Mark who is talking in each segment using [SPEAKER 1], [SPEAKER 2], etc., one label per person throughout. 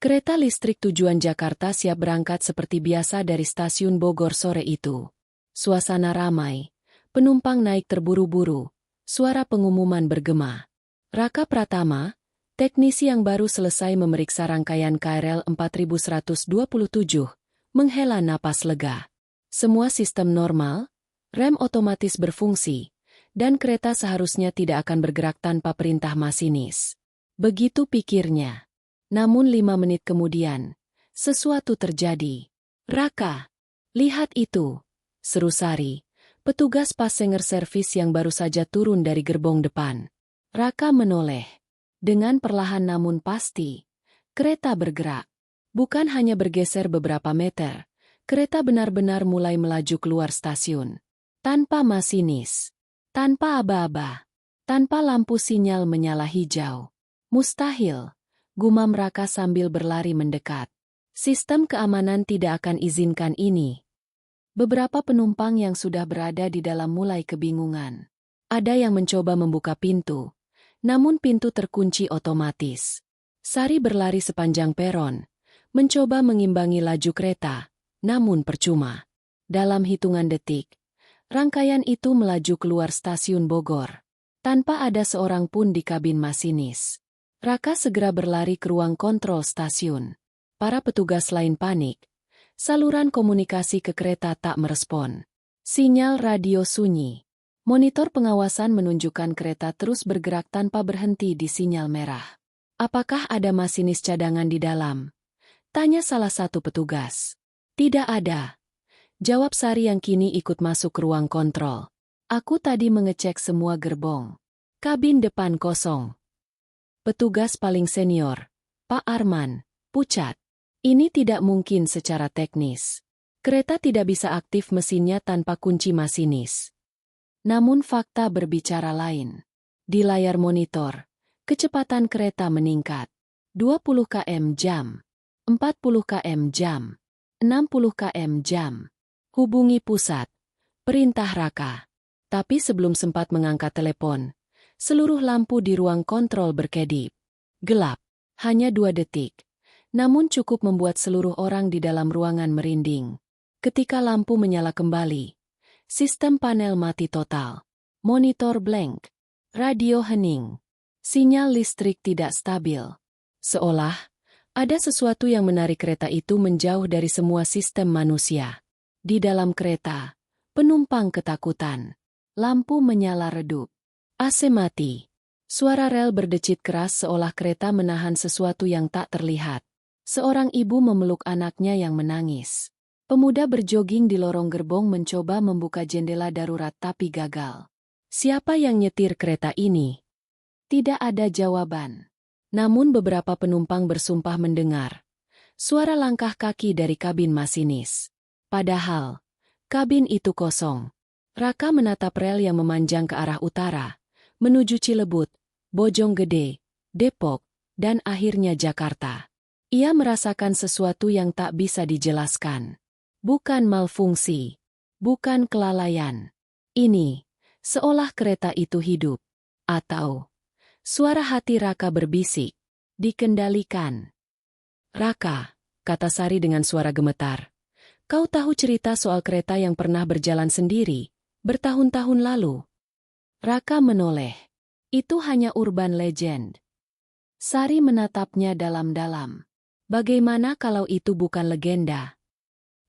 [SPEAKER 1] Kereta listrik tujuan Jakarta siap berangkat seperti biasa dari stasiun Bogor sore itu. Suasana ramai, penumpang naik terburu-buru, suara pengumuman bergema. Raka Pratama, teknisi yang baru selesai memeriksa rangkaian KRL 4127, menghela napas lega. Semua sistem normal, rem otomatis berfungsi, dan kereta seharusnya tidak akan bergerak tanpa perintah masinis. Begitu pikirnya. Namun 5 menit kemudian, sesuatu terjadi. "Raka, lihat itu!" seru Sari, petugas passenger service yang baru saja turun dari gerbong depan. Raka menoleh. Dengan perlahan namun pasti, kereta bergerak. Bukan hanya bergeser beberapa meter, kereta benar-benar mulai melaju keluar stasiun. Tanpa masinis, tanpa aba-aba, tanpa lampu sinyal menyala hijau. Mustahil. Gumam Raka sambil berlari mendekat. Sistem keamanan tidak akan izinkan ini. Beberapa penumpang yang sudah berada di dalam mulai kebingungan. Ada yang mencoba membuka pintu, namun pintu terkunci otomatis. Sari berlari sepanjang peron, mencoba mengimbangi laju kereta, namun percuma. Dalam hitungan detik, rangkaian itu melaju keluar stasiun Bogor, tanpa ada seorang pun di kabin masinis. Raka segera berlari ke ruang kontrol stasiun. Para petugas lain panik. Saluran komunikasi ke kereta tak merespon. Sinyal radio sunyi. Monitor pengawasan menunjukkan kereta terus bergerak tanpa berhenti di sinyal merah. "Apakah ada masinis cadangan di dalam?" tanya salah satu petugas. "Tidak ada," jawab Sari yang kini ikut masuk ke ruang kontrol. "Aku tadi mengecek semua gerbong. Kabin depan kosong." Petugas paling senior, Pak Arman, pucat. "Ini tidak mungkin secara teknis. Kereta tidak bisa aktif mesinnya tanpa kunci masinis." Namun fakta berbicara lain. Di layar monitor, kecepatan kereta meningkat. 20 km jam, 40 km jam, 60 km jam. "Hubungi pusat," perintah Raka. Tapi sebelum sempat mengangkat telepon, seluruh lampu di ruang kontrol berkedip. Gelap, hanya 2 detik. Namun cukup membuat seluruh orang di dalam ruangan merinding. Ketika lampu menyala kembali, sistem panel mati total. Monitor blank, radio hening. Sinyal listrik tidak stabil. Seolah ada sesuatu yang menarik kereta itu menjauh dari semua sistem manusia. Di dalam kereta, penumpang ketakutan. Lampu menyala redup. AC mati. Suara rel berdecit keras seolah kereta menahan sesuatu yang tak terlihat. Seorang ibu memeluk anaknya yang menangis. Pemuda berjoging di lorong gerbong mencoba membuka jendela darurat tapi gagal. Siapa yang nyetir kereta ini? Tidak ada jawaban. Namun beberapa penumpang bersumpah mendengar suara langkah kaki dari kabin masinis. Padahal, kabin itu kosong. Raka menatap rel yang memanjang ke arah utara, menuju Cilebut, Bojonggede, Depok, dan akhirnya Jakarta. Ia merasakan sesuatu yang tak bisa dijelaskan. Bukan malfungsi, bukan kelalaian. Ini, seolah kereta itu hidup. Atau, suara hati Raka berbisik, dikendalikan. "Raka," kata Sari dengan suara gemetar. "Kau tahu cerita soal kereta yang pernah berjalan sendiri, bertahun-tahun lalu?" Raka menoleh. "Itu hanya urban legend." Sari menatapnya dalam-dalam. "Bagaimana kalau itu bukan legenda?"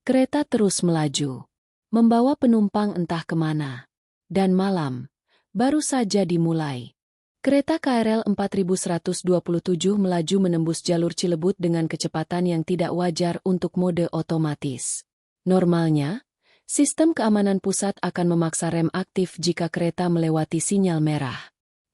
[SPEAKER 1] Kereta terus melaju, membawa penumpang entah kemana. Dan malam, baru saja dimulai. Kereta KRL 4127 melaju menembus jalur Cilebut dengan kecepatan yang tidak wajar untuk mode otomatis. Normalnya, sistem keamanan pusat akan memaksa rem aktif jika kereta melewati sinyal merah.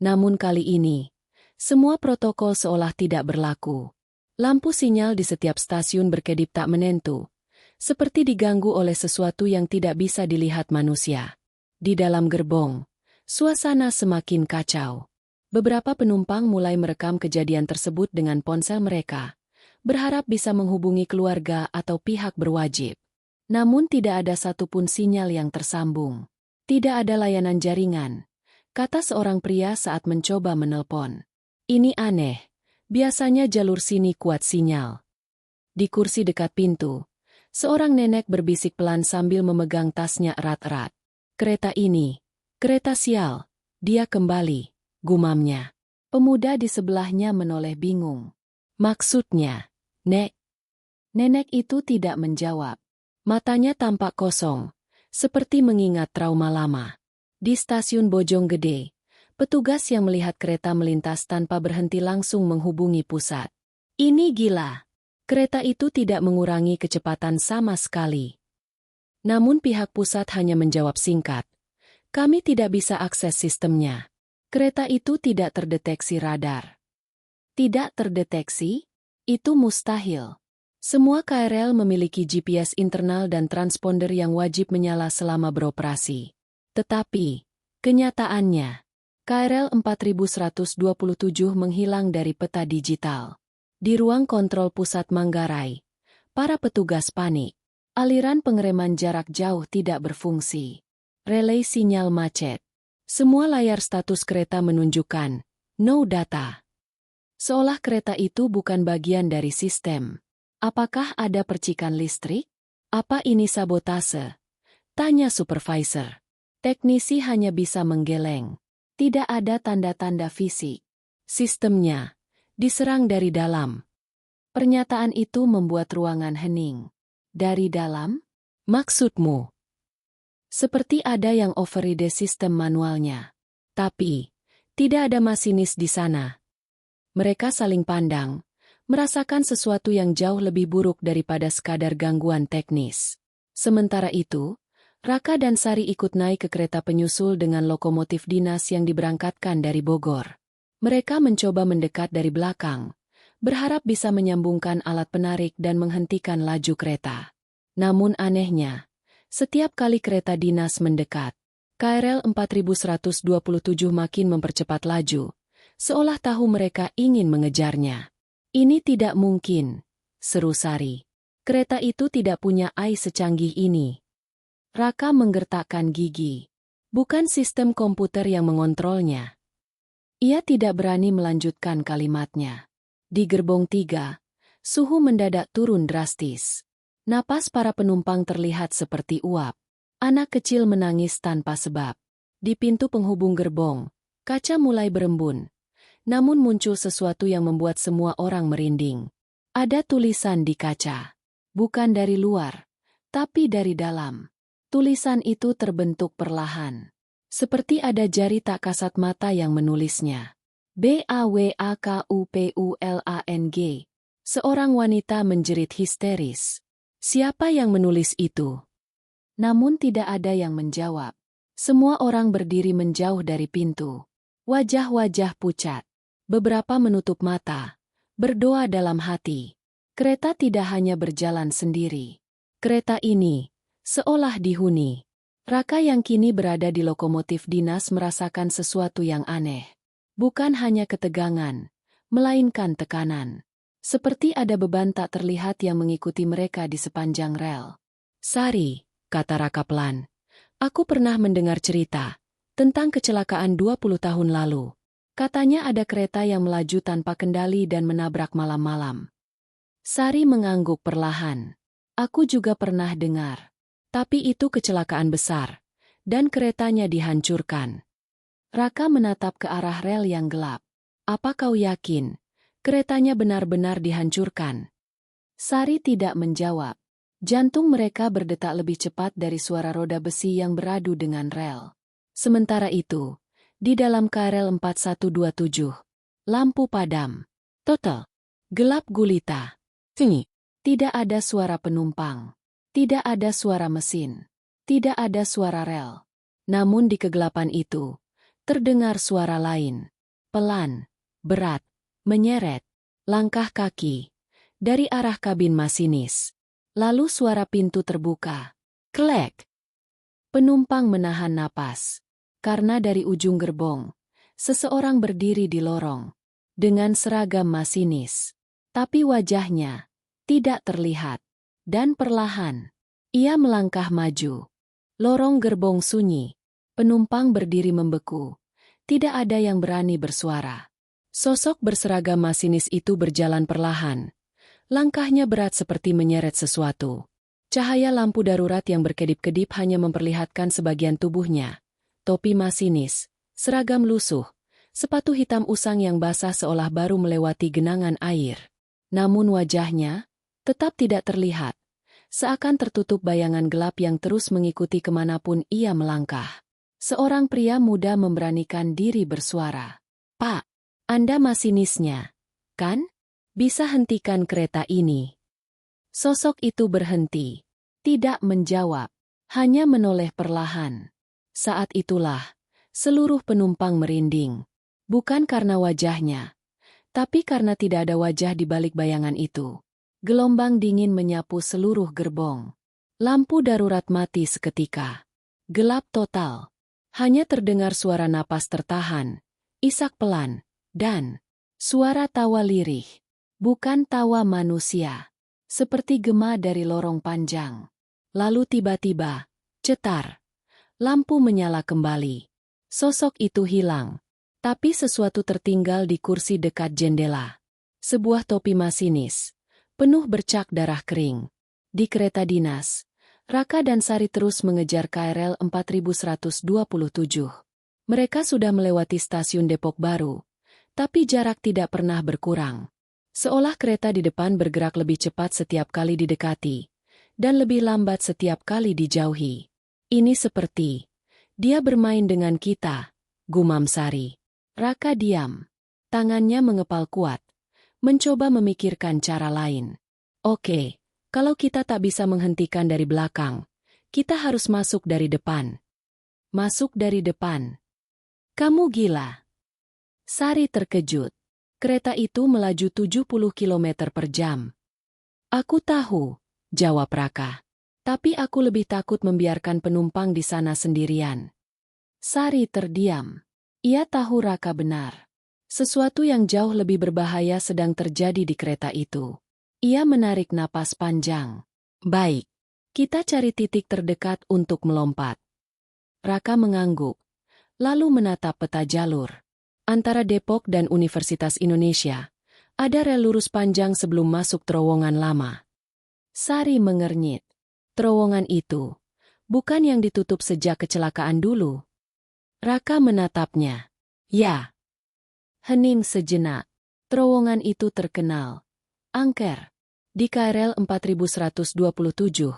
[SPEAKER 1] Namun kali ini, semua protokol seolah tidak berlaku. Lampu sinyal di setiap stasiun berkedip tak menentu, seperti diganggu oleh sesuatu yang tidak bisa dilihat manusia. Di dalam gerbong, suasana semakin kacau. Beberapa penumpang mulai merekam kejadian tersebut dengan ponsel mereka, berharap bisa menghubungi keluarga atau pihak berwajib. Namun tidak ada satupun sinyal yang tersambung. "Tidak ada layanan jaringan," kata seorang pria saat mencoba menelpon. "Ini aneh, biasanya jalur sini kuat sinyal." Di kursi dekat pintu, seorang nenek berbisik pelan sambil memegang tasnya erat-erat. Kereta ini, kereta sial, dia kembali, gumamnya. Pemuda di sebelahnya menoleh bingung. Maksudnya, Nek? Nenek itu tidak menjawab. Matanya tampak kosong, seperti mengingat trauma lama. Di stasiun Bojonggede, petugas yang melihat kereta melintas tanpa berhenti langsung menghubungi pusat. Ini gila. Kereta itu tidak mengurangi kecepatan sama sekali. Namun pihak pusat hanya menjawab singkat. Kami tidak bisa akses sistemnya. Kereta itu tidak terdeteksi radar. Tidak terdeteksi? Itu mustahil. Semua KRL memiliki GPS internal dan transponder yang wajib menyala selama beroperasi. Tetapi, kenyataannya, KRL 4127 menghilang dari peta digital. Di ruang kontrol pusat Manggarai, para petugas panik. Aliran pengereman jarak jauh tidak berfungsi. Relay sinyal macet. Semua layar status kereta menunjukkan no data. Seolah kereta itu bukan bagian dari sistem. Apakah ada percikan listrik? Apa ini sabotase? Tanya supervisor. Teknisi hanya bisa menggeleng. Tidak ada tanda-tanda fisik. Sistemnya diserang dari dalam. Pernyataan itu membuat ruangan hening. Dari dalam? Maksudmu? Seperti ada yang override sistem manualnya. Tapi, tidak ada masinis di sana. Mereka saling pandang, merasakan sesuatu yang jauh lebih buruk daripada sekadar gangguan teknis. Sementara itu, Raka dan Sari ikut naik ke kereta penyusul dengan lokomotif dinas yang diberangkatkan dari Bogor. Mereka mencoba mendekat dari belakang, berharap bisa menyambungkan alat penarik dan menghentikan laju kereta. Namun anehnya, setiap kali kereta dinas mendekat, KRL 4127 makin mempercepat laju, seolah tahu mereka ingin mengejarnya. Ini tidak mungkin, seru Sari. Kereta itu tidak punya AI secanggih ini. Raka menggertakkan gigi. Bukan sistem komputer yang mengontrolnya. Ia tidak berani melanjutkan kalimatnya. Di gerbong 3, suhu mendadak turun drastis. Napas para penumpang terlihat seperti uap. Anak kecil menangis tanpa sebab. Di pintu penghubung gerbong, kaca mulai berembun. Namun muncul sesuatu yang membuat semua orang merinding. Ada tulisan di kaca. Bukan dari luar, tapi dari dalam. Tulisan itu terbentuk perlahan. Seperti ada jari tak kasat mata yang menulisnya. BAWAKUPULANG. Seorang wanita menjerit histeris. Siapa yang menulis itu? Namun tidak ada yang menjawab. Semua orang berdiri menjauh dari pintu. Wajah-wajah pucat. Beberapa menutup mata, berdoa dalam hati. Kereta tidak hanya berjalan sendiri. Kereta ini, seolah dihuni. Raka yang kini berada di lokomotif dinas merasakan sesuatu yang aneh. Bukan hanya ketegangan, melainkan tekanan. Seperti ada beban tak terlihat yang mengikuti mereka di sepanjang rel. Sari, kata Raka pelan. Aku pernah mendengar cerita tentang kecelakaan 20 tahun lalu. Katanya ada kereta yang melaju tanpa kendali dan menabrak malam-malam. Sari mengangguk perlahan. Aku juga pernah dengar. Tapi itu kecelakaan besar, dan keretanya dihancurkan. Raka menatap ke arah rel yang gelap. Apa kau yakin? Keretanya benar-benar dihancurkan. Sari tidak menjawab. Jantung mereka berdetak lebih cepat dari suara roda besi yang beradu dengan rel. Sementara itu, di dalam KRL 4127, lampu padam. Total. Gelap gulita. Tidak ada suara penumpang. Tidak ada suara mesin. Tidak ada suara rel. Namun di kegelapan itu, terdengar suara lain. Pelan, berat, menyeret. Langkah kaki. Dari arah kabin masinis. Lalu suara pintu terbuka. Klek. Penumpang menahan napas. Karena dari ujung gerbong, seseorang berdiri di lorong, dengan seragam masinis. Tapi wajahnya tidak terlihat, dan perlahan, ia melangkah maju. Lorong gerbong sunyi, penumpang berdiri membeku, tidak ada yang berani bersuara. Sosok berseragam masinis itu berjalan perlahan, Langkahnya berat seperti menyeret sesuatu. Cahaya lampu darurat yang berkedip-kedip hanya memperlihatkan sebagian tubuhnya. Topi masinis, seragam lusuh, sepatu hitam usang yang basah seolah baru melewati genangan air. Namun wajahnya tetap tidak terlihat, seakan tertutup bayangan gelap yang terus mengikuti kemanapun ia melangkah. Seorang pria muda memberanikan diri bersuara. "Pak, Anda masinisnya, kan? Bisa hentikan kereta ini." Sosok itu berhenti, tidak menjawab, hanya menoleh perlahan. Saat itulah, seluruh penumpang merinding. Bukan karena wajahnya, tapi karena tidak ada wajah di balik bayangan itu. Gelombang dingin menyapu seluruh gerbong. Lampu darurat mati seketika. Gelap total. Hanya terdengar suara napas tertahan, isak pelan, dan suara tawa lirih. Bukan tawa manusia. Seperti gema dari lorong panjang. Lalu tiba-tiba, cetar. Lampu menyala kembali. Sosok itu hilang. Tapi sesuatu tertinggal di kursi dekat jendela. Sebuah topi masinis, penuh bercak darah kering. Di kereta dinas, Raka dan Sari terus mengejar KRL 4127. Mereka sudah melewati stasiun Depok Baru, tapi jarak tidak pernah berkurang. Seolah kereta di depan bergerak lebih cepat setiap kali didekati, dan lebih lambat setiap kali dijauhi. "Ini seperti dia bermain dengan kita," gumam Sari. Raka diam. Tangannya mengepal kuat, mencoba memikirkan cara lain. "Oke, kalau kita tak bisa menghentikan dari belakang, kita harus masuk dari depan." "Masuk dari depan? Kamu gila?" Sari terkejut. Kereta itu melaju 70 km per jam. "Aku tahu," jawab Raka. "Tapi aku lebih takut membiarkan penumpang di sana sendirian." Sari terdiam. Ia tahu Raka benar. Sesuatu yang jauh lebih berbahaya sedang terjadi di kereta itu. Ia menarik napas panjang. "Baik, kita cari titik terdekat untuk melompat." Raka mengangguk, lalu menatap peta jalur. Antara Depok dan Universitas Indonesia, ada rel lurus panjang sebelum masuk terowongan lama. Sari mengernyit. Terowongan itu bukan yang ditutup sejak kecelakaan dulu. Raka menatapnya. "Ya." Hening sejenak. Terowongan itu terkenal. Angker. Di KRL 4127,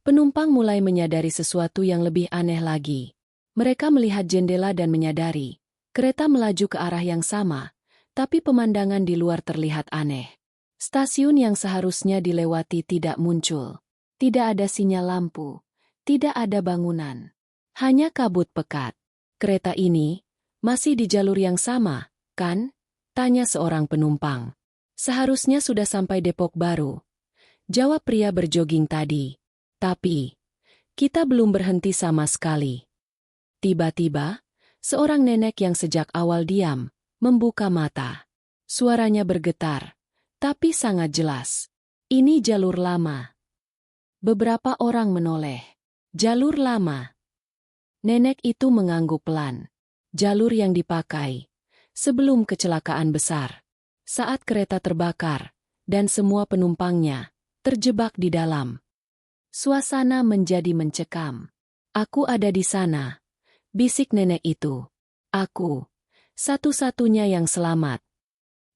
[SPEAKER 1] penumpang mulai menyadari sesuatu yang lebih aneh lagi. Mereka melihat jendela dan menyadari kereta melaju ke arah yang sama, tapi pemandangan di luar terlihat aneh. Stasiun yang seharusnya dilewati tidak muncul. Tidak ada sinyal lampu. Tidak ada bangunan. Hanya kabut pekat. "Kereta ini masih di jalur yang sama, kan?" tanya seorang penumpang. "Seharusnya sudah sampai Depok Baru," jawab pria berjoging tadi. "Tapi kita belum berhenti sama sekali." Tiba-tiba, seorang nenek yang sejak awal diam, membuka mata. Suaranya bergetar, tapi sangat jelas. "Ini jalur lama." Beberapa orang menoleh. "Jalur lama?" Nenek itu mengangguk pelan. "Jalur yang dipakai sebelum kecelakaan besar. Saat kereta terbakar, dan semua penumpangnya terjebak di dalam." Suasana menjadi mencekam. "Aku ada di sana," bisik nenek itu. "Aku, satu-satunya yang selamat."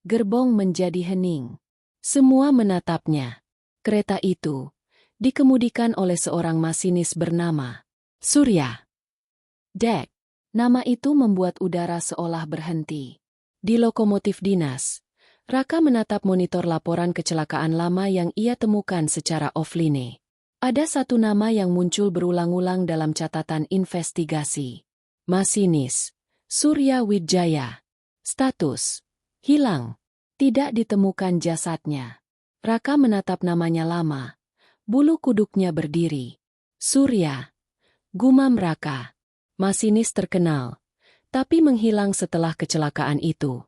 [SPEAKER 1] Gerbong menjadi hening. Semua menatapnya. Kereta itu dikemudikan oleh seorang masinis bernama Surya. Dek. Nama itu membuat udara seolah berhenti. Di lokomotif dinas, Raka menatap monitor laporan kecelakaan lama yang ia temukan secara offline. Ada satu nama yang muncul berulang-ulang dalam catatan investigasi. Masinis Surya Wijaya. Status hilang. Tidak ditemukan jasadnya. Raka menatap namanya lama. Bulu kuduknya berdiri. "Surya," gumam Raka. Masinis terkenal, tapi menghilang setelah kecelakaan itu.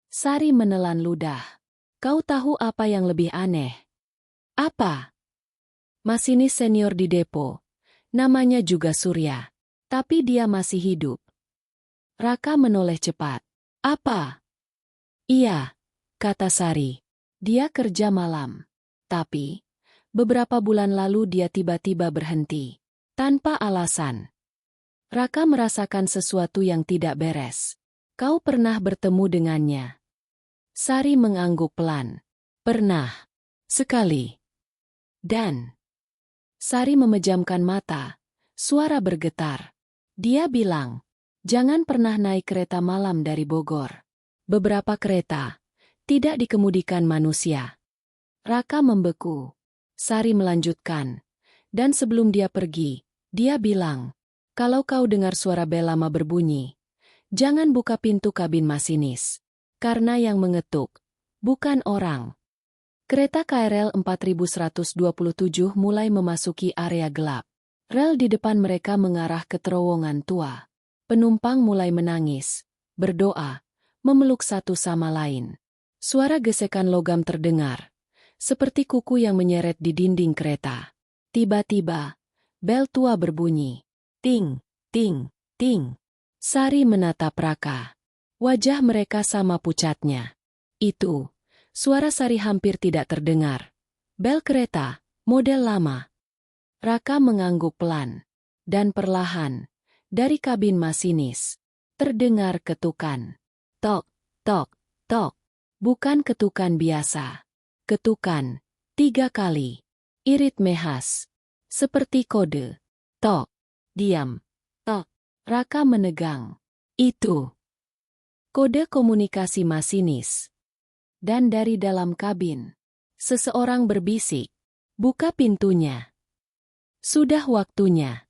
[SPEAKER 1] Sari menelan ludah. "Kau tahu apa yang lebih aneh?" "Apa?" "Masinis senior di depo. Namanya juga Surya. Tapi dia masih hidup." Raka menoleh cepat. "Apa?" "Iya," kata Sari. Dia kerja malam. Tapi, beberapa bulan lalu dia tiba-tiba berhenti. Tanpa alasan. Raka merasakan sesuatu yang tidak beres. Kau pernah bertemu dengannya? Sari mengangguk pelan. Pernah. Sekali. Dan Sari memejamkan mata. Suara bergetar. Dia bilang, jangan pernah naik kereta malam dari Bogor. Beberapa kereta tidak dikemudikan manusia. Raka membeku. Sari melanjutkan. Dan sebelum dia pergi, dia bilang, kalau kau dengar suara bel lama berbunyi, jangan buka pintu kabin masinis. Karena yang mengetuk, bukan orang. Kereta KRL 4127 mulai memasuki area gelap. Rel di depan mereka mengarah ke terowongan tua. Penumpang mulai menangis, berdoa, memeluk satu sama lain. Suara gesekan logam terdengar, seperti kuku yang menyeret di dinding kereta. Tiba-tiba, bel tua berbunyi. Ting, ting, ting. Sari menatap Raka. Wajah mereka sama pucatnya. Itu, suara Sari hampir tidak terdengar. Bel kereta, model lama. Raka mengangguk pelan. Dan perlahan, dari kabin masinis, terdengar ketukan. Tok, tok, tok. Bukan ketukan biasa. Ketukan, 3 kali. Irit mehas. Seperti kode. Tok. Diam. Tok. Raka menegang. Itu kode komunikasi masinis. Dan dari dalam kabin, seseorang berbisik. Buka pintunya. Sudah waktunya.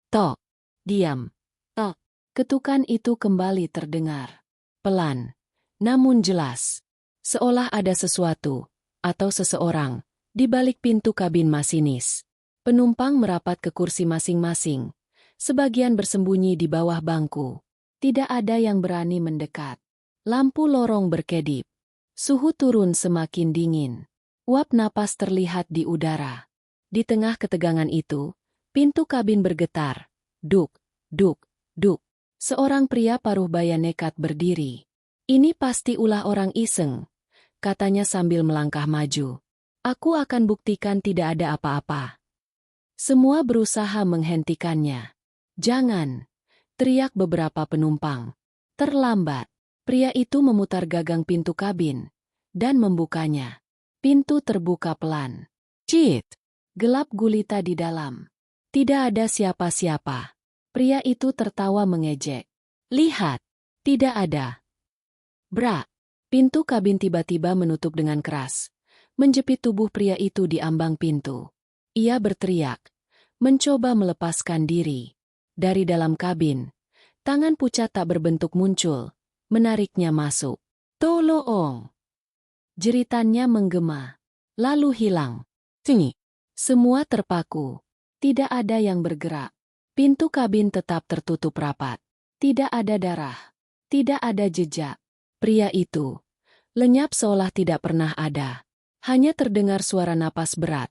[SPEAKER 1] Tok. Diam. Tok. Ketukan itu kembali terdengar. Pelan. Namun jelas. Seolah ada sesuatu, atau seseorang, di balik pintu kabin masinis. Penumpang merapat ke kursi masing-masing. Sebagian bersembunyi di bawah bangku. Tidak ada yang berani mendekat. Lampu lorong berkedip. Suhu turun semakin dingin. Uap napas terlihat di udara. Di tengah ketegangan itu, pintu kabin bergetar. Duk, duk, duk. Seorang pria paruh baya nekat berdiri. Ini pasti ulah orang iseng, katanya sambil melangkah maju. Aku akan buktikan tidak ada apa-apa. Semua berusaha menghentikannya. Jangan, teriak beberapa penumpang. Terlambat. Pria itu memutar gagang pintu kabin dan membukanya. Pintu terbuka pelan. Cit! Gelap gulita di dalam. Tidak ada siapa-siapa. Pria itu tertawa mengejek. Lihat, tidak ada. Brak! Pintu kabin tiba-tiba menutup dengan keras, menjepit tubuh pria itu di ambang pintu. Ia berteriak, mencoba melepaskan diri. Dari dalam kabin, tangan pucat tak berbentuk muncul, menariknya masuk. Tolong! Jeritannya menggema, lalu hilang. Tinggi. Semua terpaku. Tidak ada yang bergerak. Pintu kabin tetap tertutup rapat. Tidak ada darah. Tidak ada jejak. Pria itu lenyap seolah tidak pernah ada. Hanya terdengar suara napas berat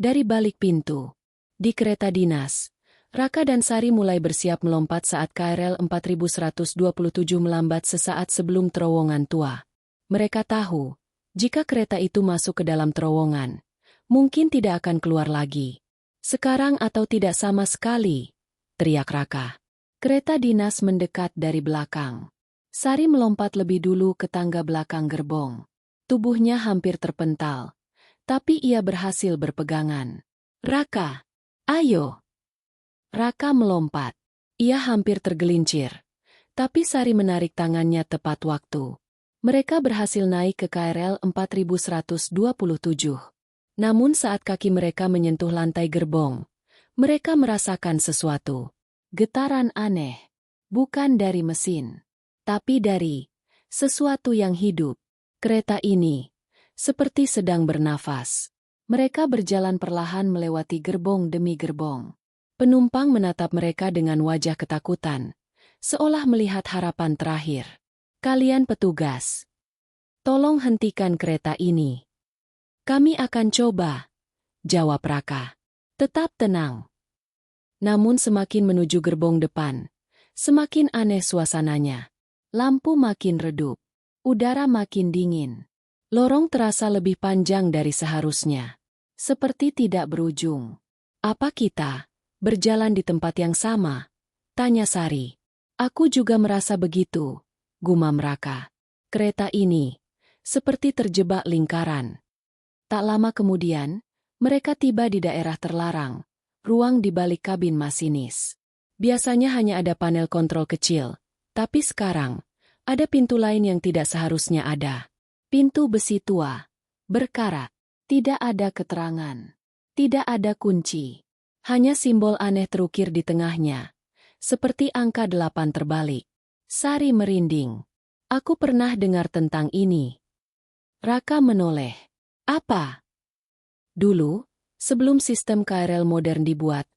[SPEAKER 1] dari balik pintu. Di kereta dinas, Raka dan Sari mulai bersiap melompat saat KRL 4127 melambat sesaat sebelum terowongan tua. Mereka tahu, jika kereta itu masuk ke dalam terowongan, mungkin tidak akan keluar lagi. Sekarang atau tidak sama sekali, teriak Raka. Kereta dinas mendekat dari belakang. Sari melompat lebih dulu ke tangga belakang gerbong. Tubuhnya hampir terpental, tapi ia berhasil berpegangan. Raka, ayo! Raka melompat. Ia hampir tergelincir. Tapi Sari menarik tangannya tepat waktu. Mereka berhasil naik ke KRL 4127. Namun saat kaki mereka menyentuh lantai gerbong, mereka merasakan sesuatu. Getaran aneh. Bukan dari mesin, tapi dari sesuatu yang hidup. Kereta ini seperti sedang bernafas. Mereka berjalan perlahan melewati gerbong demi gerbong. Penumpang menatap mereka dengan wajah ketakutan, seolah melihat harapan terakhir. Kalian petugas, tolong hentikan kereta ini. Kami akan coba, jawab Raka. Tetap tenang. Namun semakin menuju gerbong depan, semakin aneh suasananya. Lampu makin redup, udara makin dingin. Lorong terasa lebih panjang dari seharusnya. Seperti tidak berujung. Apa kita berjalan di tempat yang sama? Tanya Sari. Aku juga merasa begitu, gumam Raka. Kereta ini seperti terjebak lingkaran. Tak lama kemudian, mereka tiba di daerah terlarang, ruang di balik kabin masinis. Biasanya hanya ada panel kontrol kecil, tapi sekarang ada pintu lain yang tidak seharusnya ada. Pintu besi tua, berkarat, tidak ada keterangan, tidak ada kunci. Hanya simbol aneh terukir di tengahnya, seperti angka 8 terbalik. Sari merinding. Aku pernah dengar tentang ini. Raka menoleh. Apa? Dulu, sebelum sistem KRL modern dibuat,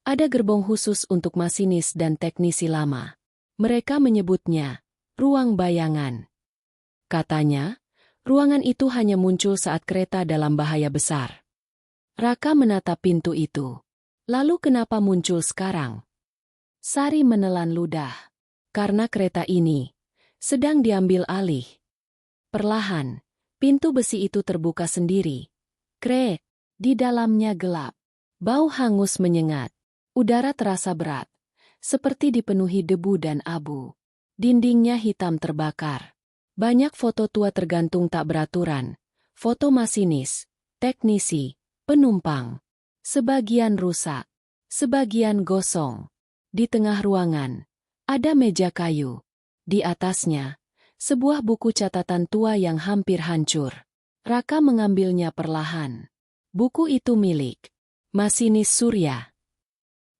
[SPEAKER 1] ada gerbong khusus untuk masinis dan teknisi lama. Mereka menyebutnya ruang bayangan. Katanya, ruangan itu hanya muncul saat kereta dalam bahaya besar. Raka menatap pintu itu. Lalu kenapa muncul sekarang? Sari menelan ludah. Karena kereta ini sedang diambil alih. Perlahan, pintu besi itu terbuka sendiri. Krek, di dalamnya gelap. Bau hangus menyengat. Udara terasa berat, seperti dipenuhi debu dan abu. Dindingnya hitam terbakar. Banyak foto tua tergantung tak beraturan. Foto masinis, teknisi, penumpang. Sebagian rusak, sebagian gosong. Di tengah ruangan, ada meja kayu. Di atasnya, sebuah buku catatan tua yang hampir hancur. Raka mengambilnya perlahan. Buku itu milik masinis Surya.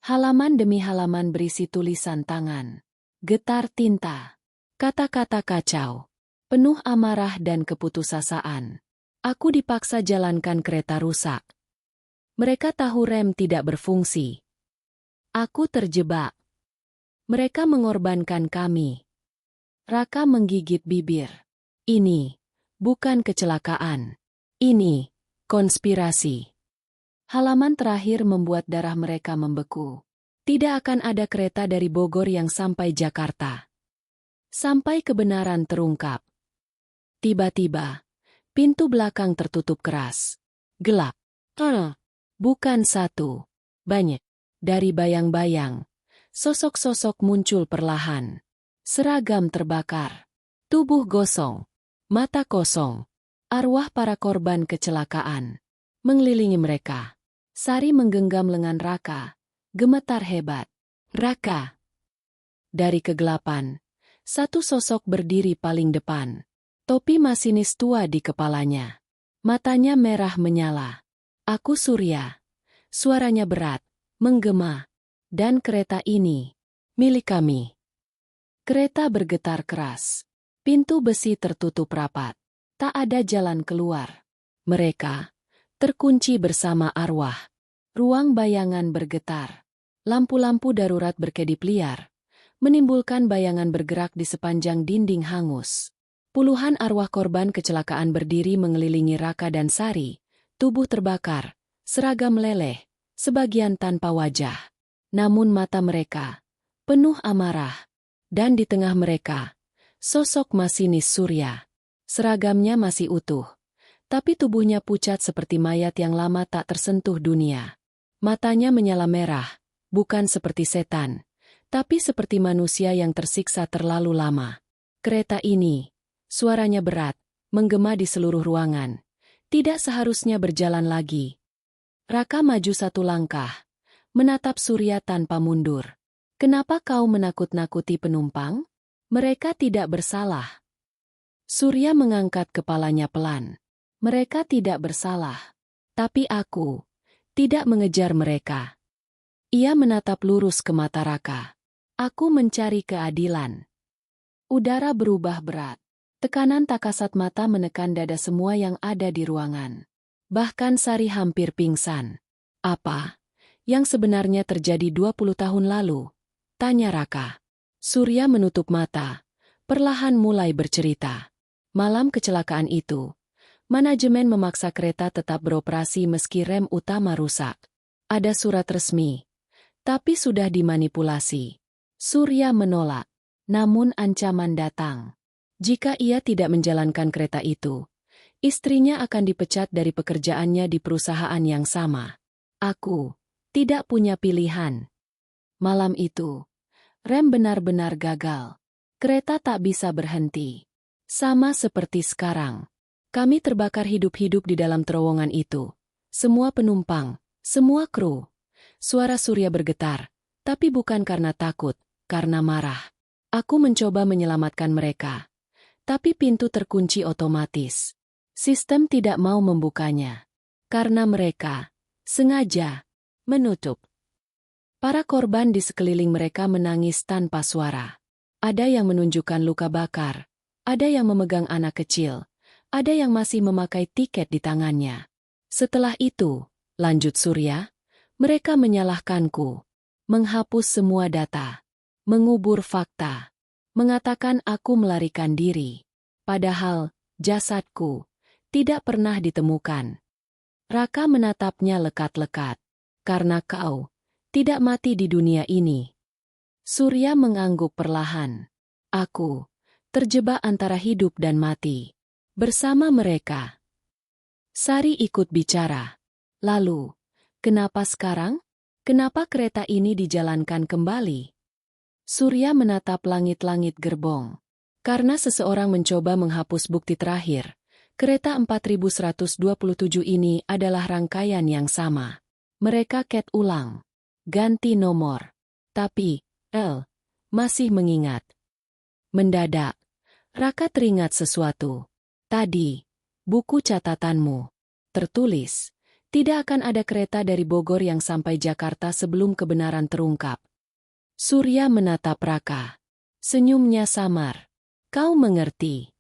[SPEAKER 1] Halaman demi halaman berisi tulisan tangan. Getar tinta. Kata-kata kacau. Penuh amarah dan keputusasaan. Aku dipaksa jalankan kereta rusak. Mereka tahu rem tidak berfungsi. Aku terjebak. Mereka mengorbankan kami. Raka menggigit bibir. Ini bukan kecelakaan. Ini konspirasi. Halaman terakhir membuat darah mereka membeku. Tidak akan ada kereta dari Bogor yang sampai Jakarta. Sampai kebenaran terungkap. Tiba-tiba, pintu belakang tertutup keras. Gelap. Bukan satu. Banyak. Dari bayang-bayang, sosok-sosok muncul perlahan. Seragam terbakar. Tubuh gosong. Mata kosong. Arwah para korban kecelakaan mengelilingi mereka. Sari menggenggam lengan Raka. Gemetar hebat. Raka. Dari kegelapan, satu sosok berdiri paling depan. Topi masinis tua di kepalanya. Matanya merah menyala. Aku Surya. Suaranya berat, menggema. Dan kereta ini milik kami. Kereta bergetar keras. Pintu besi tertutup rapat. Tak ada jalan keluar. Mereka terkunci bersama arwah. Ruang bayangan bergetar. Lampu-lampu darurat berkedip liar, menimbulkan bayangan bergerak di sepanjang dinding hangus. Puluhan arwah korban kecelakaan berdiri mengelilingi Raka dan Sari. Tubuh terbakar, seragam meleleh, sebagian tanpa wajah. Namun mata mereka penuh amarah. Dan di tengah mereka, sosok masinis Surya. Seragamnya masih utuh, tapi tubuhnya pucat seperti mayat yang lama tak tersentuh dunia. Matanya menyala merah, bukan seperti setan, tapi seperti manusia yang tersiksa terlalu lama. Kereta ini, suaranya berat, menggema di seluruh ruangan. Tidak seharusnya berjalan lagi. Raka maju satu langkah, menatap Surya tanpa mundur. Kenapa kau menakut-nakuti penumpang? Mereka tidak bersalah. Surya mengangkat kepalanya pelan. Mereka tidak bersalah. Tapi aku tidak mengejar mereka. Ia menatap lurus ke mata Raka. Aku mencari keadilan. Udara berubah berat. Tekanan tak kasat mata menekan dada semua yang ada di ruangan. Bahkan Sari hampir pingsan. Apa yang sebenarnya terjadi 20 tahun lalu? Tanya Raka. Surya menutup mata, perlahan mulai bercerita. Malam kecelakaan itu, manajemen memaksa kereta tetap beroperasi meski rem utama rusak. Ada surat resmi, tapi sudah dimanipulasi. Surya menolak, namun ancaman datang. Jika ia tidak menjalankan kereta itu, Istrinya akan dipecat dari pekerjaannya di perusahaan yang sama. Aku tidak punya pilihan. Malam itu, rem benar-benar gagal. Kereta tak bisa berhenti. Sama seperti sekarang. Kami terbakar hidup-hidup di dalam terowongan itu. Semua penumpang, semua kru. Suara Surya bergetar, tapi bukan karena takut, karena marah. Aku mencoba menyelamatkan mereka. Tapi pintu terkunci otomatis. Sistem tidak mau membukanya. Karena mereka sengaja menutup. Para korban di sekeliling mereka menangis tanpa suara. Ada yang menunjukkan luka bakar. Ada yang memegang anak kecil. Ada yang masih memakai tiket di tangannya. Setelah itu, lanjut Surya, mereka menyalahkanku. Menghapus semua data. Mengubur fakta. Mengatakan aku melarikan diri. Padahal, jasadku tidak pernah ditemukan. Raka menatapnya lekat-lekat. Karena kau tidak mati di dunia ini. Surya mengangguk perlahan. Aku terjebak antara hidup dan mati. Bersama mereka. Sari ikut bicara. Lalu, kenapa sekarang? Kenapa kereta ini dijalankan kembali? Surya menatap langit-langit gerbong. Karena seseorang mencoba menghapus bukti terakhir. Kereta 4127 ini adalah rangkaian yang sama. Mereka cat ulang. Ganti nomor. Tapi, masih mengingat. Mendadak, Raka teringat sesuatu. Tadi, buku catatanmu. Tertulis, tidak akan ada kereta dari Bogor yang sampai Jakarta sebelum kebenaran terungkap. Surya menatap Raka. Senyumnya samar. Kau mengerti.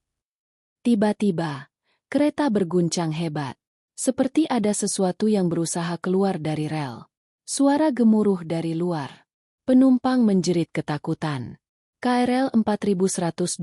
[SPEAKER 1] Tiba-tiba, kereta berguncang hebat. Seperti ada sesuatu yang berusaha keluar dari rel. Suara gemuruh dari luar. Penumpang menjerit ketakutan. KRL 4127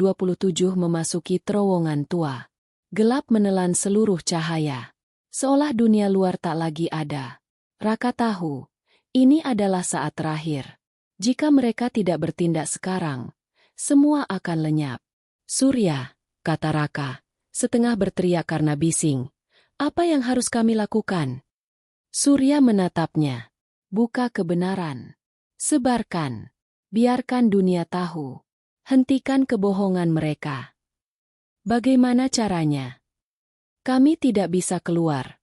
[SPEAKER 1] memasuki terowongan tua. Gelap menelan seluruh cahaya. Seolah dunia luar tak lagi ada. Raka tahu, ini adalah saat terakhir. Jika mereka tidak bertindak sekarang, semua akan lenyap. Surya, kata Raka, setengah berteriak karena bising. Apa yang harus kami lakukan? Surya menatapnya. Buka kebenaran. Sebarkan. Biarkan dunia tahu. Hentikan kebohongan mereka. Bagaimana caranya? Kami tidak bisa keluar.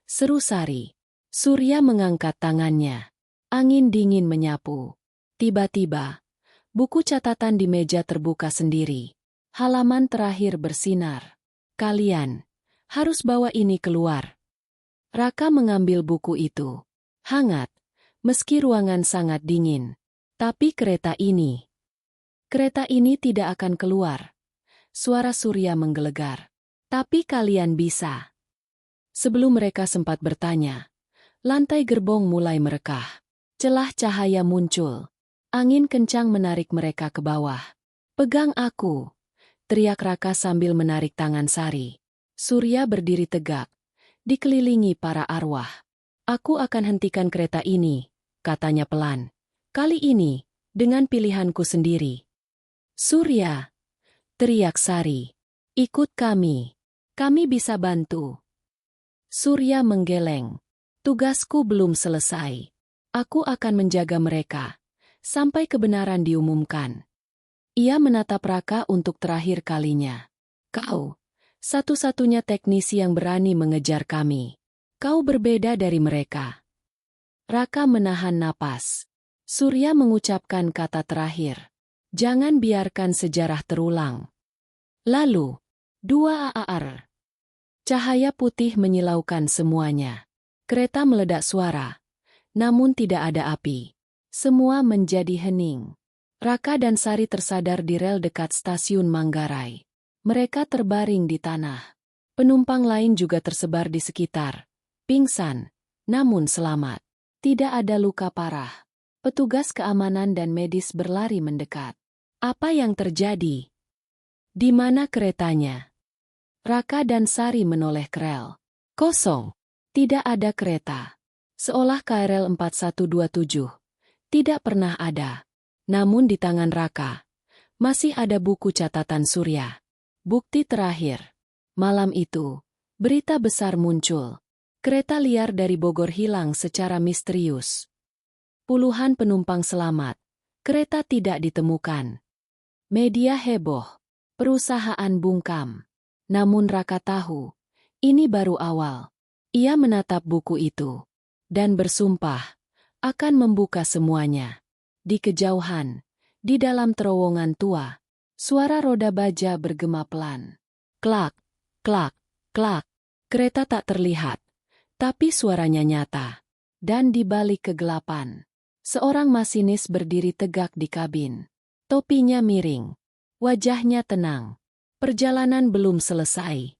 [SPEAKER 1] Seru Sari. Surya mengangkat tangannya. Angin dingin menyapu. Tiba-tiba, buku catatan di meja terbuka sendiri. Halaman terakhir bersinar. Kalian harus bawa ini keluar. Raka mengambil buku itu. Hangat, meski ruangan sangat dingin. Tapi kereta ini tidak akan keluar. Suara Surya menggelegar. Tapi kalian bisa. Sebelum mereka sempat bertanya, lantai gerbong mulai merekah. Celah cahaya muncul. Angin kencang menarik mereka ke bawah. Pegang aku, teriak Raka sambil menarik tangan Sari. Surya berdiri tegak, dikelilingi para arwah. Aku akan hentikan kereta ini, katanya pelan. Kali ini, dengan pilihanku sendiri. Surya, teriak Sari. Ikut kami. Kami bisa bantu. Surya menggeleng. Tugasku belum selesai. Aku akan menjaga mereka. Sampai kebenaran diumumkan. Ia menatap Raka untuk terakhir kalinya. Kau, satu-satunya teknisi yang berani mengejar kami. Kau berbeda dari mereka. Raka menahan napas. Surya mengucapkan kata terakhir. Jangan biarkan sejarah terulang. Lalu, 2 AAR. Cahaya putih menyilaukan semuanya. Kereta meledak suara. Namun tidak ada api. Semua menjadi hening. Raka dan Sari tersadar di rel dekat stasiun Manggarai. Mereka terbaring di tanah. Penumpang lain juga tersebar di sekitar. Pingsan, namun selamat. Tidak ada luka parah. Petugas keamanan dan medis berlari mendekat. Apa yang terjadi? Di mana keretanya? Raka dan Sari menoleh ke rel. Kosong. Tidak ada kereta. Seolah KRL 4127. Tidak pernah ada. Namun di tangan Raka, masih ada buku catatan Surya. Bukti terakhir. Malam itu, Berita besar muncul. Kereta liar dari Bogor hilang secara misterius. Puluhan penumpang selamat. Kereta tidak ditemukan. Media heboh. Perusahaan bungkam. Namun Raka tahu, ini baru awal. Ia menatap buku itu dan bersumpah akan membuka semuanya. Di kejauhan, di dalam terowongan tua, suara roda baja bergema pelan. Klak, klak, klak. Kereta tak terlihat, tapi suaranya nyata. Dan di balik kegelapan, seorang masinis berdiri tegak di kabin. Topinya miring, wajahnya tenang. Perjalanan belum selesai.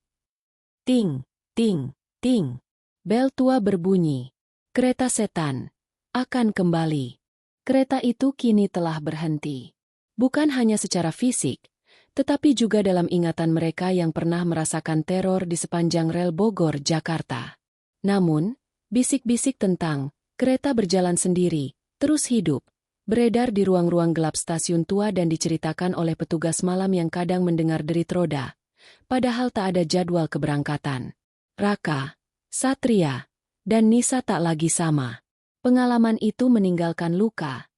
[SPEAKER 1] Ting, ting, ting. Bel tua berbunyi. Kereta setan akan kembali. Kereta itu kini telah berhenti. Bukan hanya secara fisik, tetapi juga dalam ingatan mereka yang pernah merasakan teror di sepanjang rel Bogor, Jakarta. Namun, bisik-bisik tentang kereta berjalan sendiri terus hidup, beredar di ruang-ruang gelap stasiun tua dan diceritakan oleh petugas malam yang kadang mendengar derit roda, padahal tak ada jadwal keberangkatan. Raka, Satria, dan Nisa tak lagi sama. Pengalaman itu meninggalkan luka,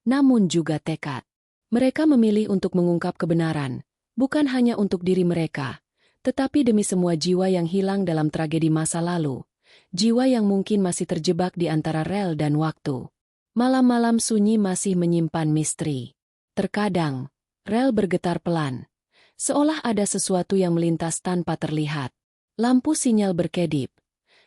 [SPEAKER 1] namun juga tekad. Mereka memilih untuk mengungkap kebenaran, bukan hanya untuk diri mereka, tetapi demi semua jiwa yang hilang dalam tragedi masa lalu, jiwa yang mungkin masih terjebak di antara rel dan waktu. Malam-malam sunyi masih menyimpan misteri. Terkadang, rel bergetar pelan, seolah ada sesuatu yang melintas tanpa terlihat. Lampu sinyal berkedip,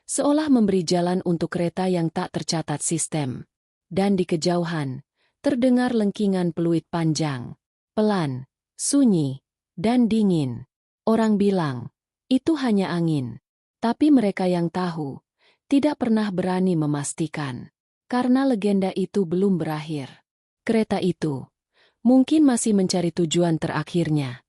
[SPEAKER 1] seolah memberi jalan untuk kereta yang tak tercatat sistem. Dan di kejauhan, terdengar lengkingan peluit panjang, pelan, sunyi, dan dingin. Orang bilang, itu hanya angin. Tapi mereka yang tahu, tidak pernah berani memastikan. Karena legenda itu belum berakhir. Kereta itu mungkin masih mencari tujuan terakhirnya.